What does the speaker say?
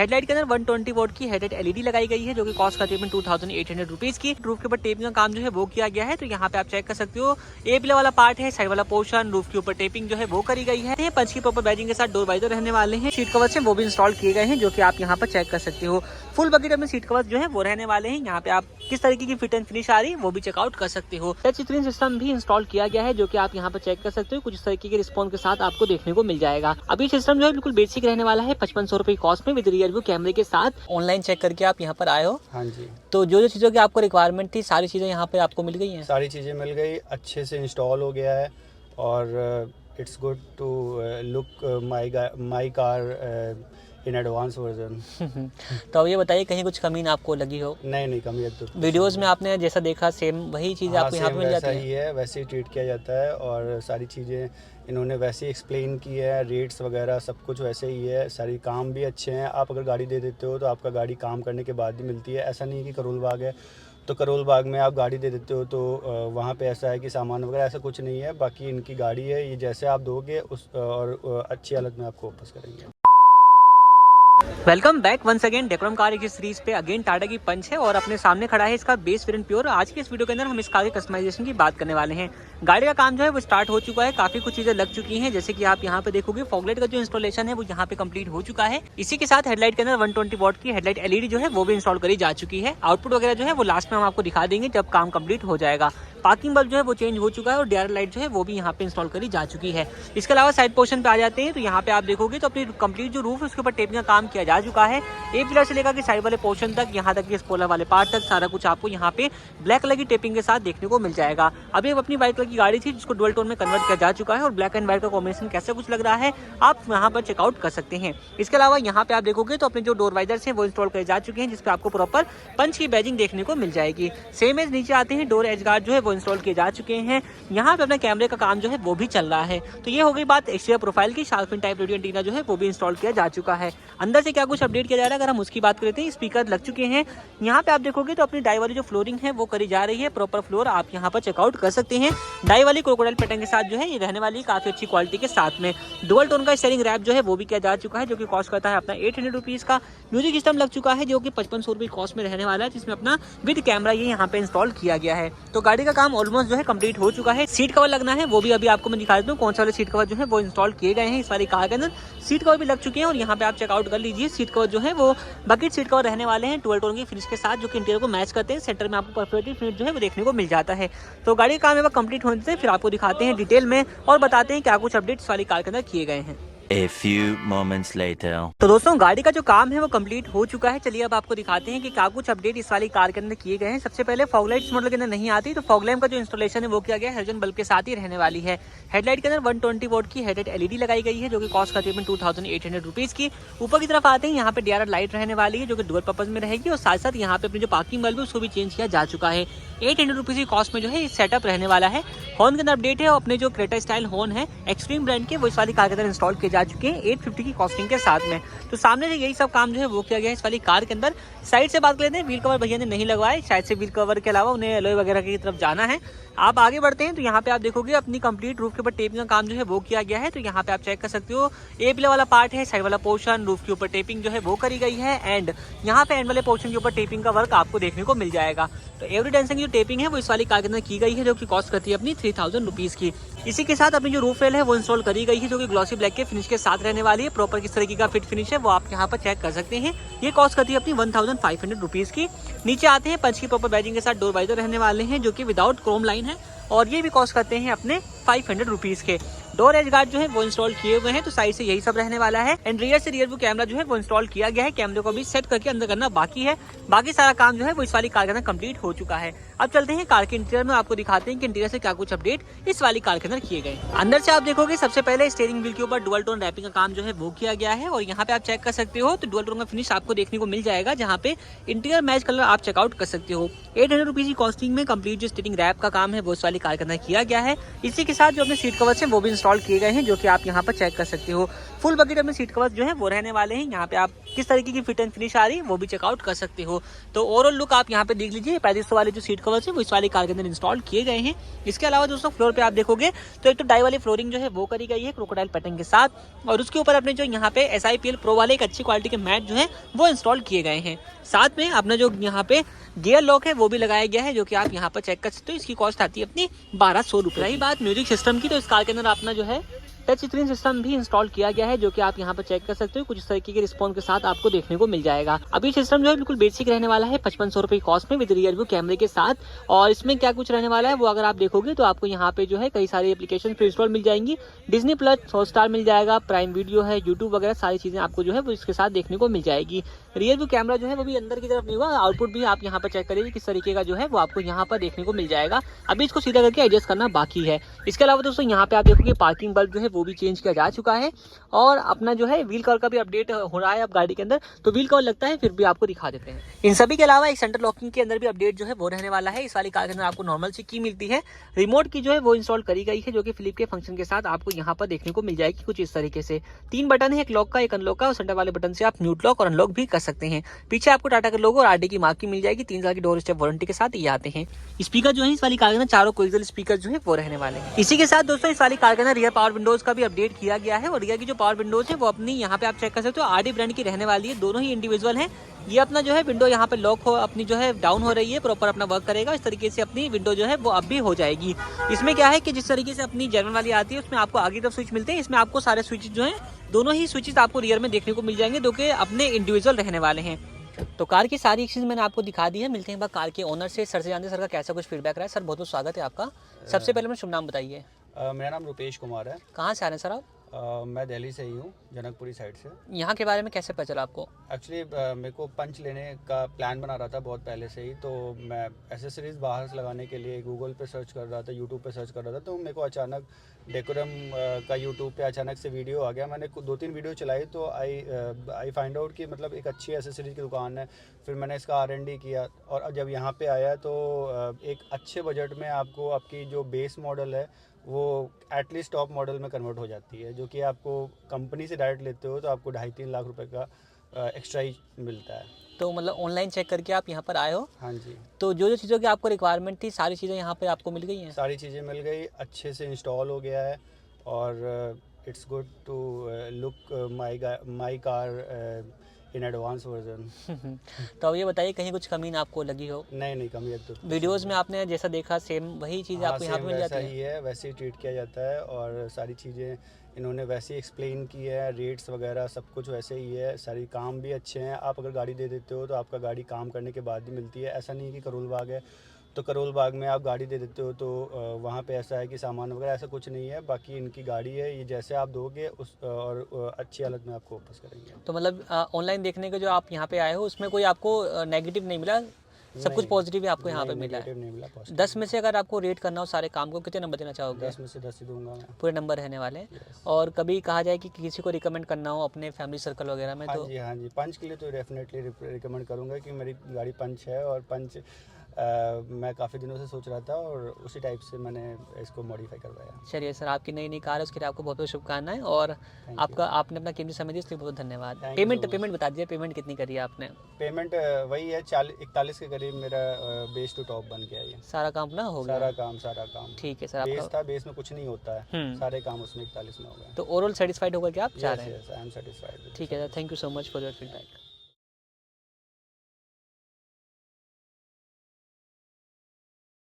Headlight के अंदर 120 vote की हेडलाइट एलईडी लगाई गई है जो कि कॉस्ट करती है 2800 रुपीज की। रूफ के ऊपर टेपिंग का काम जो है वो किया गया है। तो यहाँ पे आप चेक कर सकते हो ए पिलर वाला पार्ट है, साइड वाला पोर्शन, रूफ के ऊपर टेपिंग जो है वो करी गई है। पंच की प्रॉपर बैजिंग के साथ डोर वाइजर रहने वाले हैं। सीट कवर्स हैं वो भी इंस्टॉल किए गए हैं जो कि आप यहाँ पर चेक कर सकते हो। फुल बकेट में सीट कवर्स जो है वो रहने वाले हैं। यहाँ पे आप किस तरीके की फिट एंड फिनिश आ रही है वो भी चेकआउट कर सकते हो। टच स्क्रीन सिस्टम भी इंस्टॉल किया गया है जो कि आप यहाँ पर चेक कर सकते हो। कुछ इस तरीके के रिस्पॉन्स के साथ आपको देखने को मिल जाएगा। अभी सिस्टम जो है बिल्कुल बेसिक रहने वाला है, 5500 रुपए कॉस्ट में विद रियर व्यू कैमरे के साथ। ऑनलाइन चेक करके आप यहाँ पर आए हो? हाँ जी। तो जो चीज़ों की आपको रिक्वायरमेंट थी सारी चीज़ें यहाँ पे आपको मिल गई हैं? सारी चीज़ें मिल गई, अच्छे से इंस्टॉल हो गया है और it's good to look my car in advance version. तो अब ये बताइए कहीं कुछ कमी ना आपको लगी हो? नहीं कमी है तो वीडियोस में आपने जैसा देखा सेम वही चीज़ आपको यहाँ पे मिल जाती ही है, वैसे ही ट्रीट किया जाता है और सारी चीज़ें इन्होंने वैसे ही एक्सप्लेन की है। रेट्स वगैरह सब कुछ वैसे ही है, सारी काम भी अच्छे हैं। आप अगर गाड़ी दे देते हो तो आपका गाड़ी काम करने के बाद ही मिलती है। ऐसा नहीं है कि करोल बाग है तो करोल बाग में आप गाड़ी दे देते हो तो वहाँ पे ऐसा है कि सामान वगैरह, ऐसा कुछ नहीं है। बाकी इनकी गाड़ी है, ये जैसे आप दोगे उस और अच्छी हालत में आपको वापस करेंगे। Welcome back once again decorum car की सीरीज पे। अगेन टाटा की पंच है और अपने सामने खड़ा है इसका बेस वेरिएंट प्योर। आज की इस वीडियो के अंदर हम इस कार के कस्टमाइजेशन की बात करने वाले हैं। गाड़ी का काम जो है वो स्टार्ट हो चुका है, काफी कुछ चीजें लग चुकी हैं। जैसे कि आप यहाँ पे देखोगे फॉगलाइट का जो इंस्टॉलेशन है वो यहाँ पे कंप्लीट हो चुका है। इसी के साथ हेडलाइट के अंदर 120 वॉट की हेडलाइट एलईडी जो है वो भी इंस्टॉल करी जा चुकी है। आउटपुट वगैरह जो है वो लास्ट में हम आपको दिखा देंगे जब काम कंप्लीट हो जाएगा। पार्किंग बल्ब जो है वो चेंज हो चुका है और डीआर लाइट जो है वो भी यहाँ पे इंस्टॉल करी जा चुकी है। इसके अलावा साइड पोर्शन पे आ जाते हैं तो यहाँ पे आप देखोगे तो अपनी कंप्लीट जो रूफ है उसके ऊपर टेपिंग का काम किया जा चुका है। ए पिलर से लेकर के साइड वाले पोर्शन तक, यहाँ तक कि स्पॉइलर वाले पार्ट तक सारा कुछ आपको यहाँ पे ब्लैक कलर की टेपिंग के साथ देखने को मिल जाएगा। अभी अपनी व्हाइट कलर की गाड़ी थी जिसको डुअल टोन में कन्वर्ट किया जा चुका है और ब्लैक एंड व्हाइट का कॉम्बिनेशन कैसे कुछ लग रहा है आप यहाँ पर चेकआउट कर सकते हैं। इसके अलावा यहाँ पे आप देखोगे तो अपने जो डोर वाइजर्स हैं वो इंस्टॉल करे जा चुके हैं जिसपे आपको प्रॉपर पंच की बैजिंग देखने को मिल जाएगी। सेम एज नीचे आते हैं डोर एज गार्ड जो है वो इंस्टॉल किए जा चुके हैं। यहाँ पे अपने कैमरे का काम जो है वो भी चल रहा है। तो ये हो गई बात एक्सटीरियर प्रोफाइल की। Shark fin type radio antenna जो है वो भी इंस्टॉल किया जा चुका है। अंदर से क्या कुछ अपडेट किया जा रहा है अगर हम उसकी बात करते हैं, स्पीकर लग चुके हैं। यहाँ पे आप देखोगे तो अपनी डाई वाली जो फ्लोरिंग है वो करी जा रही है। प्रॉपर फ्लोर आप यहाँ पर चेकआउट कर सकते हैं। डाई वाली क्रोकोडाइल पैटर्न के साथ जो है ये रहने वाली काफी अच्छी क्वालिटी के साथ में। डुअल टोन का स्टीयरिंग रैप जो है वो भी किया जा चुका है जो कि कॉस्ट करता है अपना 800 रुपीज का। म्यूजिक सिस्टम लग चुका है जो कि 5500 रुपये कॉस्ट में रहने वाला है, जिसमें अपना विद कैमरा ये यहाँ पे इंस्टॉल किया गया है। तो गाड़ी का काम ऑलमोस्ट जो है कंप्लीट हो चुका है। सीट कवर लगना है वो भी अभी आपको मैं दिखा देता हूँ कौन सा वाले सीट कवर जो है वो इंस्टॉल किए गए हैं। इस वाली कार के अंदर सीट कवर भी लग चुके हैं और यहाँ पे आप चेकआउट कर लीजिए। सीट कवर जो है वो बकेट सीट कवर रहने वाले हैं डुअल टोन की फिनिश के साथ जो कि इंटीरियर को मैच करते हैं। सेंटर में आपको परफेक्टली फिनिश जो है वो देखने को मिल जाता है। तो गाड़ी का काम है वो कंप्लीट होने से फिर आपको दिखाते हैं डिटेल में और बताते हैं क्या कुछ अपडेट्स वाली कार के अंदर किए गए हैं। A few moments later. तो दोस्तों गाड़ी का जो काम है वो कंप्लीट हो चुका है। चलिए अब आपको दिखाते हैं कि क्या कुछ अपडेट इस वाली कार के अंदर किए गए हैं। सबसे पहले फॉगलाइट मॉडल के अंदर नहीं आती तो फॉगलैम्प का जो इंस्टॉलेशन है वो किया गया हाइड्रोजन बल्ब के साथ ही रहने वाली है। हेडलाइट के अंदर 120 वोट की हेडलाइट एलईडी लगाई गई है जो कि कॉस्ट करती है 2800 रुपीज की। ऊपर की तरफ आते हैं यहाँ पे डीआरएल लाइट रहने वाली है जो कि डुअल पर्पज में रहेगी और साथ साथ यहाँ पे अपनी जो पार्किंग बल्ब है उसको भी चेंज किया जा चुका है। 800 रुपीज की कॉस्ट में जो है सेटअप रहने वाला है। हॉर्न के अंदर अपडेट है और अपने जो क्रेटा स्टाइल हॉर्न है एक्सट्रीम ब्रांड के वो इस वाली कार के अंदर इंस्टॉल किए जा चुके हैं 850 की कॉस्टिंग के साथ में। तो सामने से यही सब काम जो है वो किया गया है इस वाली कार के अंदर। साइड से बात कर लेते हैं, व्हील कवर भैया ने नहीं लगवाए, शायद से व्हील कवर के अलावा उन्हें एलॉय वगैरह की तरफ जाना है। आप आगे बढ़ते हैं तो यहाँ पे आप देखोगे अपनी कंप्लीट रूफ के ऊपर टेपिंग का काम जो है वो किया गया है। तो यहाँ पे आप चेक कर सकते हो ए पिलर वाला पार्ट है, साइड वाला पोर्शन, रूफ के ऊपर टेपिंग जो है वो करी गई है एंड यहाँ पे एंड वाले पोर्शन के ऊपर टेपिंग का वर्क आपको देखने को मिल जाएगा। तो एवरी डेंसिंग जो टेपिंग है वो इस वाली कार के अंदर की गई है जो कि कॉस्ट करती है अपनी 3000 रुपीज की। इसी के साथ अपनी जो रूफ रेल है वो इंस्टॉल करी गई है जो कि ग्लॉसी ब्लैक के फिनिश के साथ रहने वाली है। प्रॉपर किस तरीके का फिट फिनिश है वो आप यहाँ पर चेक कर सकते हैं। ये कॉस्ट करती है अपनी 1500 रुपीज की। नीचे आते हैं पंच की प्रॉपर बैजिंग के साथ डोर वाइजर रहने वाले हैं जो कि विदाउट क्रोम लाइन है और ये भी कॉस्ट करते हैं अपने 500 रुपीज के। डोर एज गार्ड जो है वो इंस्टॉल किए हुए हैं तो साइड से यही सब रहने वाला है एंड रियर से रियर व्यू कैमरा जो है वो इंस्टॉल किया गया है। कैमरे को भी सेट करके अंदर करना बाकी है। बाकी सारा काम जो है वो इस वाली कार के अंदर कंप्लीट हो चुका है। अब चलते हैं कार के इंटीरियर में, आपको दिखाते हैं कि इंटीरियर से क्या कुछ अपडेट इस वाली कार के अंदर किए गए। अंदर से आप देखोगे सबसे पहले स्टीयरिंग व्हील के ऊपर डुअल टोन रैपिंग का काम जो है वो किया गया है और यहाँ पे आप चेक कर सकते हो तो डुअल टोन का फिनिश आपको देखने को मिल जाएगा जहाँ पे इंटीरियर मैच कलर आप चेकआउट कर सकते हो। 800 रुपीज की कॉस्टिंग में कंप्लीट जो स्टीयरिंग रैप का काम है वो इस वाली कार के अंदर किया गया है। इसी के साथ जो अपने सीट कवर्स हैं वो भी इंस्टॉल किए गए हैं, जो कि आप यहाँ पर चेक कर सकते हो। फुल बकेट में सीट कवर्स जो है वो रहने वाले हैं। यहाँ पे आप किस तरीके की फिट एंड फिनिश आ रही है वो भी चेकआउट कर सकते हो। तो ओवरऑल लुक आप यहाँ पे देख लीजिए। 3500 वाले जो सीट कवर्स है वो इस वाली कार के अंदर इंस्टॉल किए गए हैं। इसके अलावा दोस्तों फ्लोर पे आप देखोगे तो एक तो डाई वाली फ्लोरिंग जो है वो करी गई है क्रोकोडाइल पैटर्न के साथ, और उसके ऊपर अपने जो यहाँ पे SIPL प्रो वाले एक अच्छी क्वालिटी के मैट जो है वो इंस्टॉल किए गए हैं। साथ में अपना जो यहाँ पे गियर लॉक है वो भी लगाया गया है, जो कि आप यहाँ पर चेक कर सकते हो। इसकी कॉस्ट आती है अपनी 1200 रुपये। रही बात म्यूजिक सिस्टम की, तो इस कार के अंदर अपना जो है टच स्क्रीन सिस्टम भी इंस्टॉल किया गया है, जो कि आप यहाँ पर चेक कर सकते हो। कुछ इस तरीके के रिस्पॉन्स के साथ आपको देखने को मिल जाएगा। अभी सिस्टम जो है बिल्कुल बेसिक रहने वाला है 5500 रुपये कॉस्ट में, विद रियर व्यू कैमरे के साथ। और इसमें क्या कुछ रहने वाला है वो अगर आप देखोगे तो आपको यहाँ पे जो है कई सारी एप्लीकेशन प्री इंस्टॉल मिल जाएंगी। डिज्नी प्लस, हॉटस्टार मिल जाएगा, प्राइम वीडियो है, यूट्यूब वगैरह सारी चीजें आपको जो है वो इसके साथ देखने को मिल जाएगी। रियर व्यू कैमरा जो है वो भी अंदर की तरफ नहीं हुआ, आउटपुट भी आप यहाँ पर चेक करिए किस तरीके का जो है वो आपको यहाँ पर देखने को मिल जाएगा। अभी इसको सीधा करके एडजस्ट करना बाकी है। इसके अलावा दोस्तों यहाँ पे आप देखोगे पार्किंग बल्ब जो है वो भी चेंज किया जा चुका है, और अपना जो है व्हील कवर का भी अपडेट हो रहा है अब गाड़ी के अंदर। तो व्हील कवर लगता है फिर भी आपको दिखा देते हैं। इन सभी के अलावा एक सेंटर लॉकिंग के अंदर भी अपडेट जो है वो रहने वाला है। इस वाली कार के अंदर आपको नॉर्मल सी की मिलती है, रिमोट की जो है वो इंस्टॉल करी गई है, जो कि फ्लिप के फंक्शन के साथ आपको यहाँ पर देखने को मिल जाएगी कुछ इस तरीके से। 3 बटन है, एक लॉक का, एक अनलॉक का, और सेंटर वाले बटन से आप म्यूट लॉक और अनलॉक भी कर सकते हैं। पीछे आपको टाटा का लोगो और RD की मार्क की मिल जाएगी। 3 साल की डोर स्टेप वारंटी के साथ ये आते हैं। स्पीकर जो है इस वाली कार के अंदर चारों कोएक्सियल स्पीकर जो है वो रहने वाले हैं। इसी के साथ दोस्तों इस वाली कार के अंदर रियर पावर विंडोज का भी अपडेट किया गया है, और रियर की जो पावर विंडोज है वो अपनी यहाँ पे आप चेक कर सकते हो RD ब्रांड की रहने वाली है। दोनों ही इंडिविजुअल है। ये अपना जो है विंडो यहाँ पे लॉक हो अपनी जो है डाउन हो रही है, प्रॉपर अपना वर्क करेगा। इस तरीके से अपनी विंडो जो है वो अब भी हो जाएगी। इसमें क्या है कि जिस तरीके से अपनी जर्मन वाली आती है उसमें आपको आगे तरफ स्विच मिलते हैं, इसमें आपको सारे स्विच जो है दोनों ही स्विचेस आपको रियर में देखने को मिल जाएंगे, जो कि अपने इंडिविजुअल रहने वाले हैं। तो कार की सारी चीज़ मैंने आपको दिखा दी है। मिलते हैं कार के ओनर से। सर से जानते सर का कैसा कुछ फीडबैक रहा है। सर बहुत बहुत स्वागत है आपका। सबसे पहले मैं शुभ नाम बताइए। मेरा नाम रुपेश कुमार है। कहाँ से आ रहे हैं सर आप? मैं दिल्ली से ही हूँ, जनकपुरी साइड से। यहाँ के बारे में कैसे पता चला आपको? एक्चुअली मेरे को पंच लेने का प्लान बना रहा था बहुत पहले से ही, तो मैं एसेसरीज बाहर से लगाने के लिए गूगल पे सर्च कर रहा था, यूट्यूब पे सर्च कर रहा था, तो मेरे को अचानक डेकोरम का यूट्यूब पे अचानक से वीडियो आ गया। मैंने 2-3 वीडियो चलाई तो आई फाइंड आउट कि मतलब एक अच्छी एसेसरीज की दुकान है। फिर मैंने इसका R&D किया, और जब यहाँ पे आया तो एक अच्छे बजट में आपको आपकी जो बेस मॉडल है वो एटलीस्ट टॉप मॉडल में कन्वर्ट हो जाती है, जो कि आपको कंपनी से डायरेक्ट लेते हो तो आपको 2.5-3 लाख रुपए का एक्स्ट्रा ही मिलता है। तो मतलब ऑनलाइन चेक करके आप यहाँ पर आए हो? हाँ जी। तो जो जो चीज़ों की आपको रिक्वायरमेंट थी सारी चीज़ें यहाँ पे आपको मिल गई हैं? सारी चीज़ें मिल गई, अच्छे से इंस्टॉल हो गया है, और it's good to look my car in advance version. तो अब ये बताइए कहीं कुछ कमी ना आपको लगी हो? नहीं कमी तो वीडियोस में आपने जैसा देखा सेम वही चीज़ आपको यहाँ पे मिल जाती ही है, वैसे ही ट्रीट किया जाता है, और सारी चीज़ें इन्होंने वैसे ही एक्सप्लेन की है। रेट्स वगैरह सब कुछ वैसे ही है, सारी काम भी अच्छे हैं। आप अगर गाड़ी दे देते हो तो आपका गाड़ी काम करने के बाद ही मिलती है। ऐसा नहीं है कि करोल बाग है तो करोल बाग में आप गाड़ी दे देते हो तो वहाँ पे ऐसा है कि सामान वगैरह, ऐसा कुछ नहीं है। बाकी इनकी गाड़ी है, ये जैसे आप दोगे उस और अच्छी हालत में आपको वापस करेंगे। तो मतलब ऑनलाइन देखने के जो आप यहाँ पे आए हो उसमें कोई आपको नेगेटिव नहीं मिला? सब कुछ पॉजिटिव ही आपको यहाँ पे मिला है? नहीं मिला। 10 में से अगर आपको रेट करना हो सारे काम को, कितने नंबर देना चाहोगे? 10 में से 10 ही दूंगा मैं। पूरे नंबर रहने वाले हैं। और कभी कहा जाए कि किसी को रिकमेंड करना हो अपने फैमिली सर्कल वगैरह में, तो हाँ जी पंच के लिए तो डेफिनेटली रिकमेंड करूँगा कि मेरी गाड़ी पंच है, और पंच मैं काफ़ी दिनों से सोच रहा था, और उसी टाइप से मैंने इसको मॉडिफाई करवाया। चलिए सर, आपकी नई कार है उसके लिए आपको बहुत बहुत शुभकामनाएं, और आपने अपना कीमती समय दिया इसलिए बहुत धन्यवाद। पेमेंट बता दीजिए, पेमेंट कितनी करी है आपने? पेमेंट वही है 41 के करीब मेरा बेस टू टॉप बन गया है। सारा काम ना हो गया? सारा काम ठीक है सर। बेस था, बेस में कुछ नहीं होता है, सारे काम उसमें 41 में हो गए। तो ओवरऑल सेटिस्फाइड होकर के आप चाह रहे हैं? I am satisfied. ठीक है sir, thank you so much for your feedback.